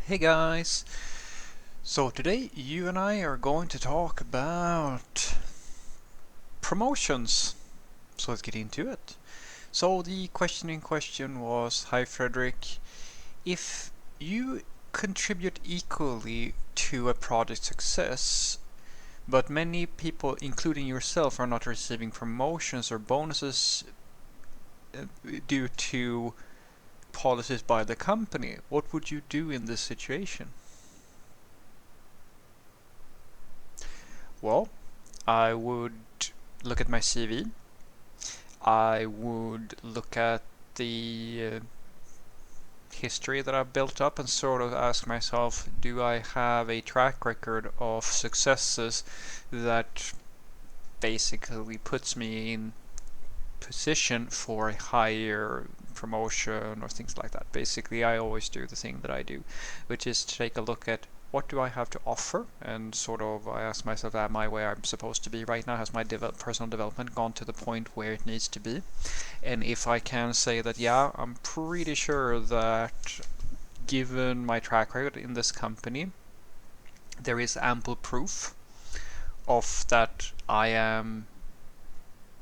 Hey guys! So today you and I are going to talk about promotions. So let's get into it. So the question in question was, hi Frederick, if you contribute equally to a project success, but many people, including yourself, are not receiving promotions or bonuses due to policies by the company, what would you do in this situation? Well, I would look at my CV. I would look at the history that I've built up and sort of ask myself, do I have a track record of successes that basically puts me in position for a higher promotion or things like that. Basically, I always do the thing that I do, which is to take a look at what do I have to offer, and sort of I ask myself, am I where I'm supposed to be right now? Has my personal development gone to the point where it needs to be? And if I can say that, yeah, I'm pretty sure that given my track record in this company, there is ample proof of that I am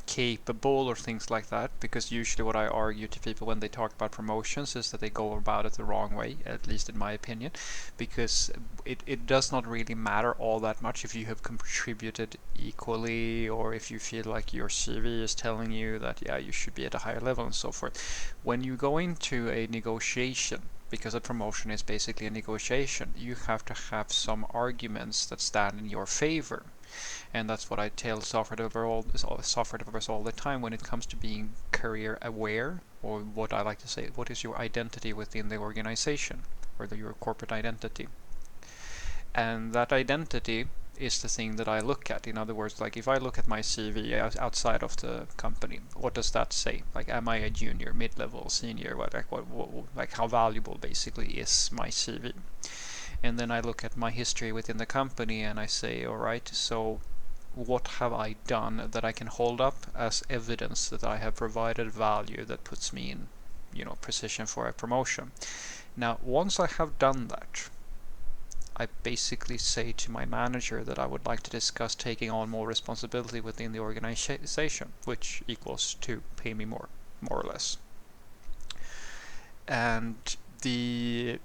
capable or things like that, because usually what I argue to people when they talk about promotions is that they go about it the wrong way, at least in my opinion, because it does not really matter all that much if you have contributed equally, or if you feel like your CV is telling you that, yeah, you should be at a higher level and so forth. When you go into a negotiation, because a promotion is basically a negotiation, you have to have some arguments that stand in your favor. And that's what I tell software developers all the time when it comes to being career aware, or what I like to say, what is your identity within the organization, or your corporate identity. And that identity is the thing that I look at. In other words, like if I look at my CV outside of the company, what does that say? Like, am I a junior, mid-level, senior? Like how valuable basically is my CV? And then I look at my history within the company and I say, all right, so what have I done that I can hold up as evidence that I have provided value that puts me in, position for a promotion. Now, once I have done that, I basically say to my manager that I would like to discuss taking on more responsibility within the organization, which equals to pay me more or less. And the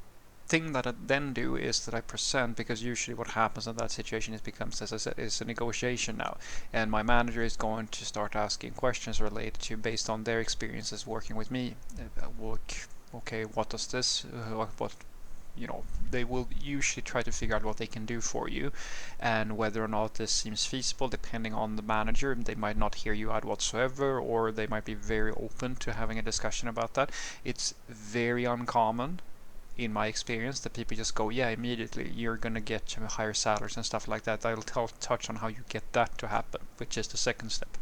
thing that I then do is that I present, because usually what happens in that situation is becomes, as I said, is a negotiation now, and my manager is going to start asking questions related to, based on their experiences working with me. Okay, what does this, what they will usually try to figure out what they can do for you, and whether or not this seems feasible depending on the manager. They might not hear you out whatsoever, or they might be very open to having a discussion about that. It's very uncommon in my experience that people just go, yeah, immediately you're going to get higher salaries and stuff like that. I'll touch on how you get that to happen, which is the second step.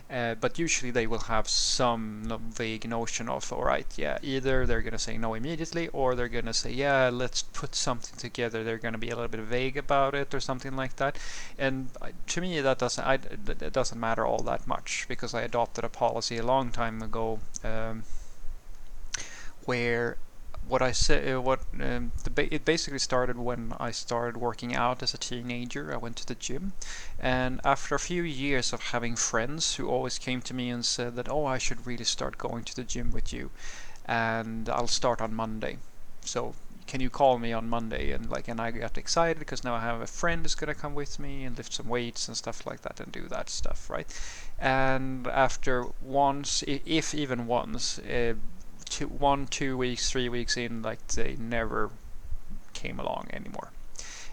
But usually they will have some vague notion of, all right, yeah, either they're going to say no immediately, or they're going to say, yeah, let's put something together. They're going to be a little bit vague about it or something like that. And to me, that doesn't matter all that much, because I adopted a policy a long time ago, where what I say, it basically started when I started working out as a teenager. I went to the gym, and after a few years of having friends who always came to me and said that, oh, I should really start going to the gym with you, and I'll start on Monday. So can you call me on Monday? And I got excited because now I have a friend who's gonna come with me and lift some weights and stuff like that and do that stuff, right? And after once, if even once, 2 weeks, 3 weeks in, like, they never came along anymore.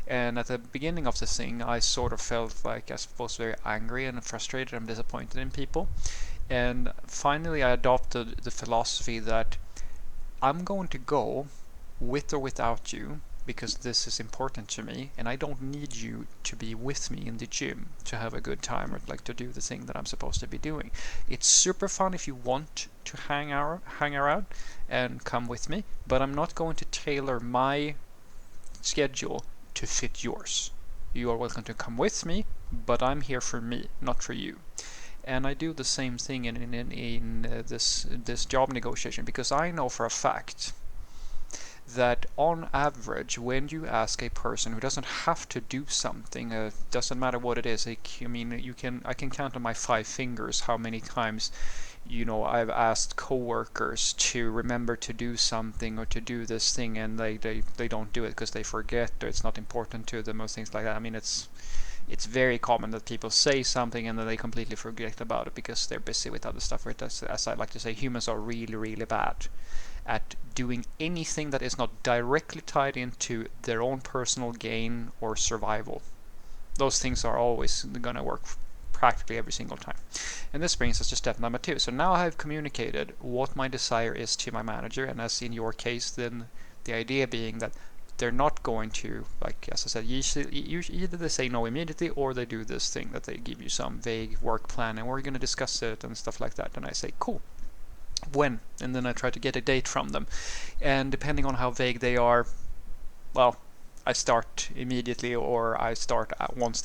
And at the beginning of the thing, I sort of felt like, I suppose, very angry and frustrated and disappointed in people. And finally, I adopted the philosophy that I'm going to go with or without you, because this is important to me, and I don't need you to be with me in the gym to have a good time, or like to do the thing that I'm supposed to be doing. It's super fun if you want to hang around and come with me, but I'm not going to tailor my schedule to fit yours. You are welcome to come with me, but I'm here for me, not for you. And I do the same thing in this job negotiation, because I know for a fact that on average, when you ask a person who doesn't have to do something, doesn't matter what it is, I mean, I can count on my 5 fingers how many times, I've asked coworkers to remember to do something or to do this thing, and they don't do it because they forget or it's not important to them or things like that. I mean, it's very common that people say something and then they completely forget about it because they're busy with other stuff. Right? As I like to say, humans are really, really bad at doing anything that is not directly tied into their own personal gain or survival. Those things are always going to work practically every single time. And this brings us to step number 2. So now I've communicated what my desire is to my manager, and as in your case, then the idea being that they're not going to, like as I said, usually either they say no immediately or they do this thing that they give you some vague work plan and we're going to discuss it and stuff like that. And I say, cool. When? And then I try to get a date from them. And depending on how vague they are, well, I start immediately or I start once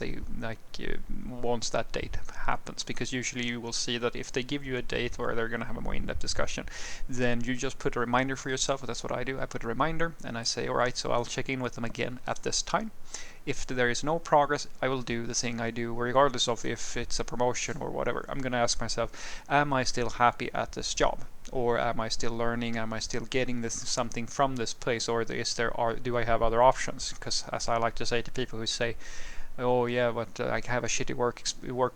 once that date happens, because usually you will see that if they give you a date where they're going to have a more in-depth discussion, then you just put a reminder for yourself. That's what I do. I put a reminder and I say, all right, so I'll check in with them again at this time. If there is no progress, I will do the thing I do regardless of if it's a promotion or whatever. I'm going to ask myself, am I still happy at this job? Or am I still learning? Am I still getting something from this place? Or do I have other options? Because as I like to say to people who say, oh yeah, but I have a shitty work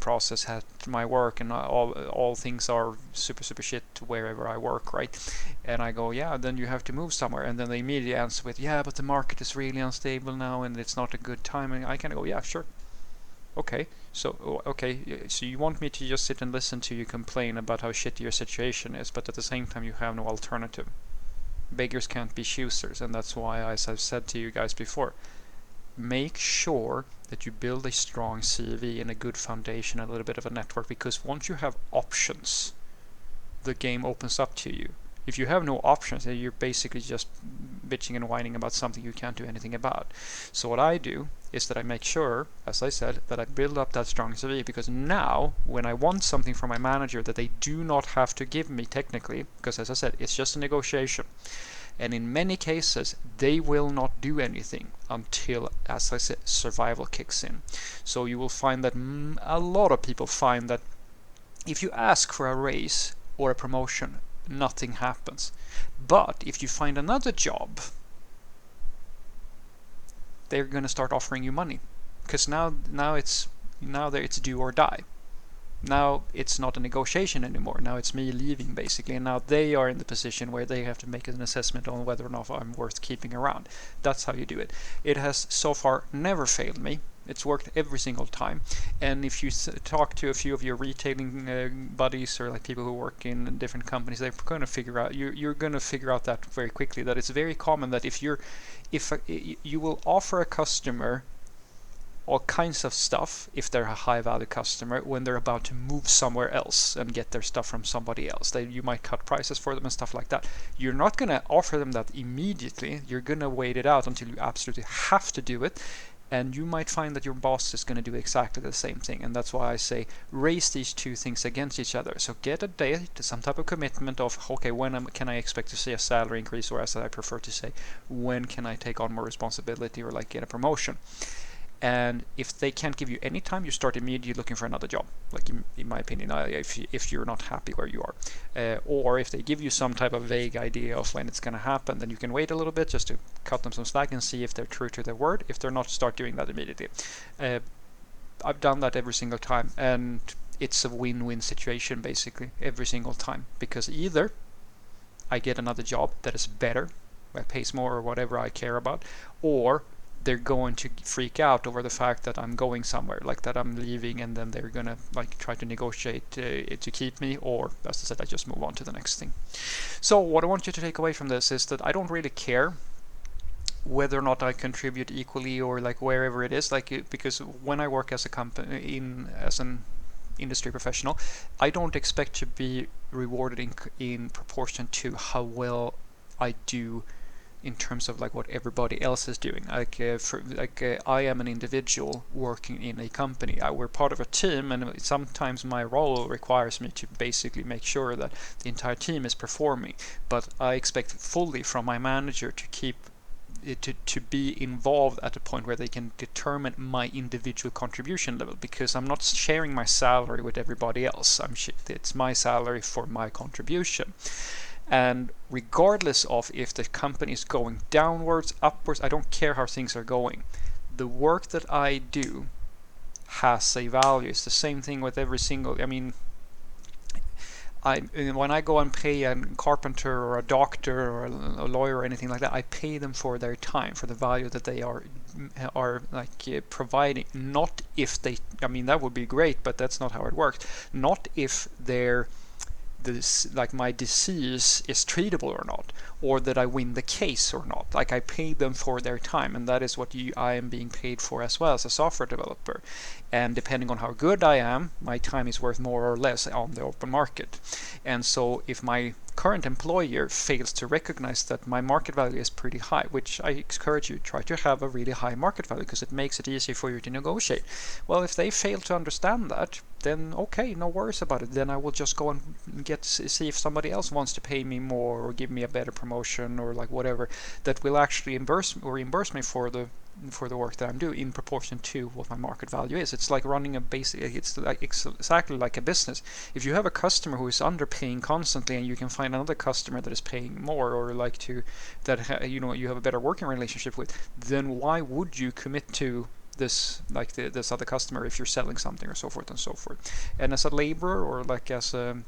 process at my work, and all things are super shit wherever I work, right? And I go, yeah, then you have to move somewhere. And then they immediately answer with, yeah, but the market is really unstable now, and it's not a good time. And I kind of go, yeah, sure. Okay, so you want me to just sit and listen to you complain about how shitty your situation is, but at the same time you have no alternative. Beggars can't be choosers, and that's why, as I've said to you guys before, make sure that you build a strong CV and a good foundation, a little bit of a network, because once you have options, the game opens up to you. If you have no options, then you're basically just bitching and whining about something you can't do anything about. So what I do is that I make sure, as I said, that I build up that strong CV, because now when I want something from my manager that they do not have to give me technically, because as I said, it's just a negotiation. And in many cases, they will not do anything until, as I said, survival kicks in. So you will find that a lot of people find that if you ask for a raise or a promotion, nothing happens. But if you find another job, they're going to start offering you money, because now it's do or die. Now it's not a negotiation anymore. Now it's me leaving basically, and now they are in the position where they have to make an assessment on whether or not I'm worth keeping around. That's how you do it. It has so far never failed me. It's worked every single time. And if you talk to a few of your retailing buddies or like people who work in different companies, they're going to figure out you're going to figure out that very quickly, that it's very common that if you will offer a customer all kinds of stuff if they're a high value customer when they're about to move somewhere else and get their stuff from somebody else. You might cut prices for them and stuff like that. You're not going to offer them that immediately. You're going to wait it out until you absolutely have to do it. And you might find that your boss is going to do exactly the same thing. And that's why I say raise these two things against each other. So get a date, some type of commitment of, okay, when can I expect to see a salary increase, or as I prefer to say, when can I take on more responsibility or like get a promotion. And if they can't give you any time, you start immediately looking for another job. Like in my opinion, if you're not happy where you are, or if they give you some type of vague idea of when it's going to happen, then you can wait a little bit just to cut them some slack and see if they're true to their word. If they're not, start doing that immediately. I've done that every single time, and it's a win-win situation basically every single time, because either I get another job that is better, that pays more or whatever I care about, or they're going to freak out over the fact that I'm going somewhere, like that I'm leaving, and then they're gonna like try to negotiate to keep me, or as I said, I just move on to the next thing. So what I want you to take away from this is that I don't really care whether or not I contribute equally or like wherever it is, like because when I work as a company as an industry professional, I don't expect to be rewarded in proportion to how well I do in terms of like what everybody else is doing. I am an individual working in a company. We're part of a team, and sometimes my role requires me to basically make sure that the entire team is performing. But I expect fully from my manager to keep to be involved at a point where they can determine my individual contribution level, because I'm not sharing my salary with everybody else. It's my salary for my contribution. And regardless of if the company is going downwards, upwards, I don't care how things are going. The work that I do has a value. It's the same thing with every single, when I go and pay a carpenter or a doctor or a lawyer or anything like that, I pay them for their time, for the value that they are providing. Not if they, that would be great, but that's not how it works. Not if my disease is treatable or not, or that I win the case or not. Like, I pay them for their time, and that is what I am being paid for as well as a software developer. And depending on how good I am, my time is worth more or less on the open market. And so if my current employer fails to recognize that my market value is pretty high, which I encourage you, try to have a really high market value because it makes it easier for you to negotiate. Well, if they fail to understand that, then okay, no worries about it. Then I will just go and see if somebody else wants to pay me more or give me a better promotion or like whatever that will actually reimburse me for the work that I'm doing in proportion to what my market value is. It's like running a basic, it's like exactly like a business. If you have a customer who is underpaying constantly and you can find another customer that is paying more, or you have a better working relationship with, then why would you commit to this other customer if you're selling something or so forth and so forth? And as a laborer or like as an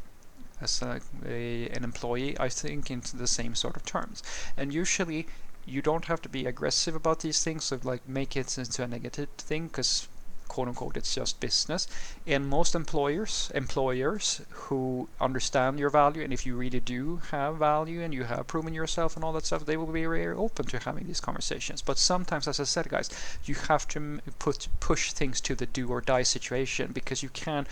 employee, I think in the same sort of terms. And usually you don't have to be aggressive about these things, so like make it into a negative thing, because quote unquote it's just business. And most employers who understand your value, and if you really do have value and you have proven yourself and all that stuff, they will be very open to having these conversations. But sometimes, as I said, guys, you have to push things to the do or die situation, because you can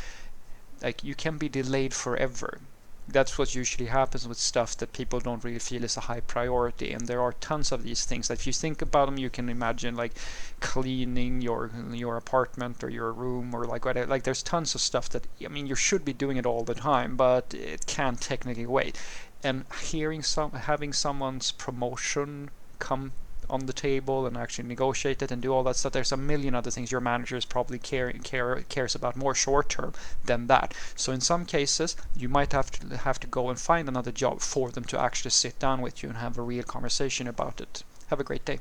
be delayed forever. That's what usually happens with stuff that people don't really feel is a high priority, and there are tons of these things that if you think about them, you can imagine like cleaning your apartment or your room or like whatever. Like, there's tons of stuff that you should be doing it all the time, but it can't technically wait. And having someone's promotion come on the table and actually negotiate it and do all that stuff, there's a million other things your managers probably cares about more short term than that. So in some cases you might have to go and find another job for them to actually sit down with you and have a real conversation about it. Have a great day.